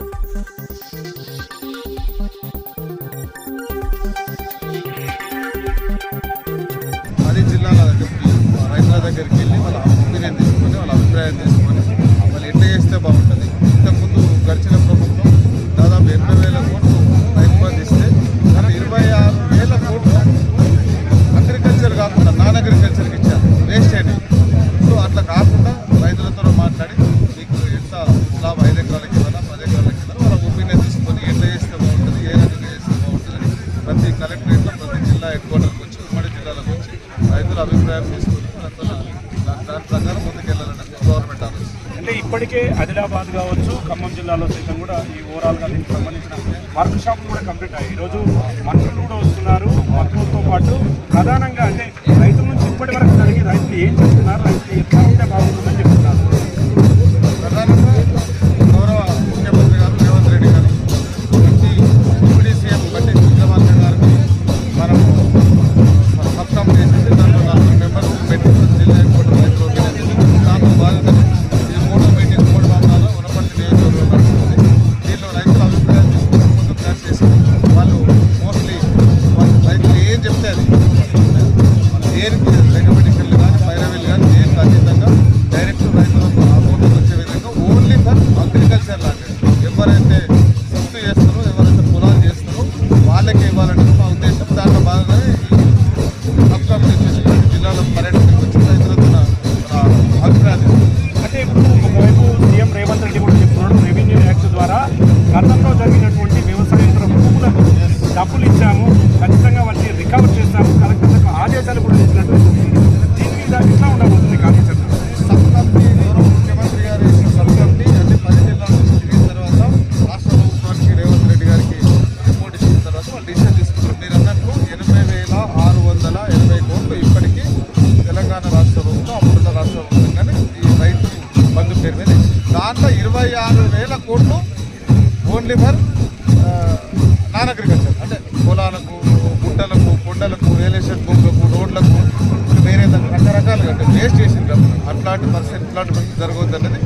10 జిల్లాల దగ్గరికి రైతుల దగ్గరికి వెళ్ళి వాళ్ళ ఒపీనియన్ తీసుకొని వాళ్ళ అభిప్రాయం తీసుకొని వాళ్ళు ఎట్లా చేస్తే బాగుంటుంది. ఇంతకుముందు గడిచిన ప్రభుత్వం దాదాపు 80,000 కోట్లు రైతు బంధు ఇస్తే దాన్ని 26,000 కోట్లు అగ్రికల్చర్ కాకుండా నాన్ అగ్రికల్చర్కి ఇచ్చారు, వేస్ట్ అయినాయి. సో అట్లా కాకుండా రైతులతో మాట్లాడి మీకు ఎంత లాభం 5 ఎకరాలకి ఇవ్వాలా 10 ఎకరాలకి ఇవ్వాలా వాళ్ళ ఒపీనియన్ తీసుకొని ఎట్లా చేస్తే బాగుంటుంది, ఏ రకంగా చేస్తే బాగుంటుందని ప్రతి కలెక్టరేట్లో ప్రతి జిల్లా హెడ్ క్వార్టర్కి వచ్చి ఉమ్మడి జిల్లాలకు వచ్చి రైతుల అభిప్రాయం తీసుకుని దాని ప్రకారం ముందుకెళ్ళాలని గవర్నమెంట్ ఆలోచన. అంటే ఇప్పటికే ఆదిలాబాద్ కావచ్చు, ఖమ్మం జిల్లాలో సైతం కూడా ఈ ఓవరాల్గా దీనికి సంబంధించిన వర్క్ షాపులు కూడా కంప్లీట్ అయ్యాయి. ఈరోజు మంత్రులు కూడా వస్తున్నారు. మంత్రులతో పాటు ప్రధానంగా అంటే రైతుల నుంచి ఇప్పటి వరకు జరిగి రైతులు ఏం చెప్తున్నారు, రైతులు ఎట్లా ఉంటే బాగుంటుందని చెప్తున్నారు. ప్రధానంగా గౌరవ ముఖ్యమంత్రి గారు రేవంత్ రెడ్డి గారు డిప్యూటీ సీఎం బండి సంజయ్ గారికి మనము సబ్కమ్ చేసేసి దాంట్లో 4 మెంబర్స్ పెట్టి జిల్లా హెడ్ క్వార్టర్ రైతులు దాంతో బాధ్యత ఇది 3వ మీటింగ్ 3 వారాల్లో ఉన్నపల్లి నియోజకవర్గంలో నడుస్తుంది. దీనిలో రైతుల అభిప్రాయం తీసుకుని ముందుకు తయారు చేసి వాళ్ళు మోస్ట్లీ వాళ్ళు రైతులు ఏం చెప్తే అది దేనికి రెకమెండేషన్లు కానీ పైరవీలు కానీ దేనికి అతీతంగా డైరెక్ట్ రైతులకు అకౌంట్కి వచ్చే విధంగా ఓన్లీ ఫర్ అగ్రికల్చర్ లాంటిది ఎవరైతే సొత్తు చేస్తారో ఎవరైతే పొలాలు చేస్తారో వాళ్ళకే ఇవ్వాలనేది మా ఉద్దేశం. దాంట్లో భాగంగానే ఈ సబ్కామ్ చేసేసి జిల్లాలో పర్యటనకు వచ్చి రైతులతో అభిప్రాయాలు. అంటే ఇప్పుడు ఒకవైపు సీఎం రేవంత్ రెడ్డి కూడా చెప్తున్నాడు, రెవెన్యూ యాక్ట్ ద్వారా గతంలో జరిగినటువంటి వ్యవసాయేతర భూములకు డబ్బులు ఇచ్చాము, ఖచ్చితంగా వాటిని రికవర్ చేస్తాము, కలెక్టర్లకు ఆదేశాలు కూడా ఇచ్చినట్టు. దీని మీద ఇట్లా ఉండబోతుంది కార్యాచరణ. సబ్ కమిటీ గౌరవ ముఖ్యమంత్రి గారు వేసిన సబ్ కమిటీ అన్ని 10 జిల్లాల నుంచి తిరిగిన తర్వాత రాష్ట్ర ప్రభుత్వానికి రేవంత్ రెడ్డి గారికి రిపోర్ట్ ఇచ్చిన తర్వాత వాళ్ళు డిసిషన్ తీసుకున్నారు. మీరు అన్నట్లు 80,680 కోట్లు ఇప్పటికీ తెలంగాణ రాష్ట్ర ప్రభుత్వం అప్పుడున్న రాష్ట్ర ప్రభుత్వంగానే ఈ రైతు బంధు పేరు మీద ఇచ్చింది. దాంట్లో 26,000 కోట్లు ఓన్లీ ఫర్ నాన్ అగ్రికల్చర్ అంటే పొలాలకు, గుట్టలకు, కొండలకు, రియల్ ఎస్టేట్ భూములకు, రోడ్లకు, వేరే రకరకాలుగా అంటే వేస్ట్ చేసింది కాబట్టి ఇట్లాంటి పరిస్థితి జరగవద్దు అనేది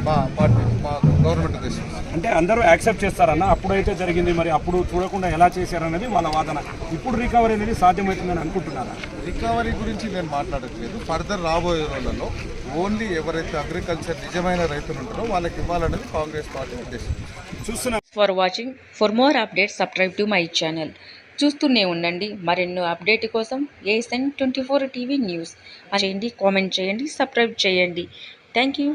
మా పార్టీ మా గవర్నమెంట్ ఉద్దేశం. అంటే అందరూ యాక్సెప్ట్ చేస్తారన్న అప్పుడైతే జరిగింది, మరి అప్పుడు చూడకుండా ఎలా చేశారనేది వాళ్ళ వాదన. ఇప్పుడు రికవరీ అనేది సాధ్యమవుతుందని అనుకుంటున్నారా? రికవరీ గురించి నేను మాట్లాడట్లేదు. ఫర్దర్ రాబోయే రోజులలో ఓన్లీ ఎవరైతే అగ్రికల్చర్ నిజమైన రైతులు ఉంటారో వాళ్ళకి ఇవ్వాలనేది కాంగ్రెస్ పార్టీ ఉద్దేశం. చూస్తున్నాం. For watching. For more updates subscribe to my channel. చూస్తూనే ఉండండి మరెన్నో అప్డేట్ కోసం ASN 24 టీవీ న్యూస్ చేయండి, కామెంట్ చేయండి, సబ్స్క్రైబ్ చేయండి. Thank you.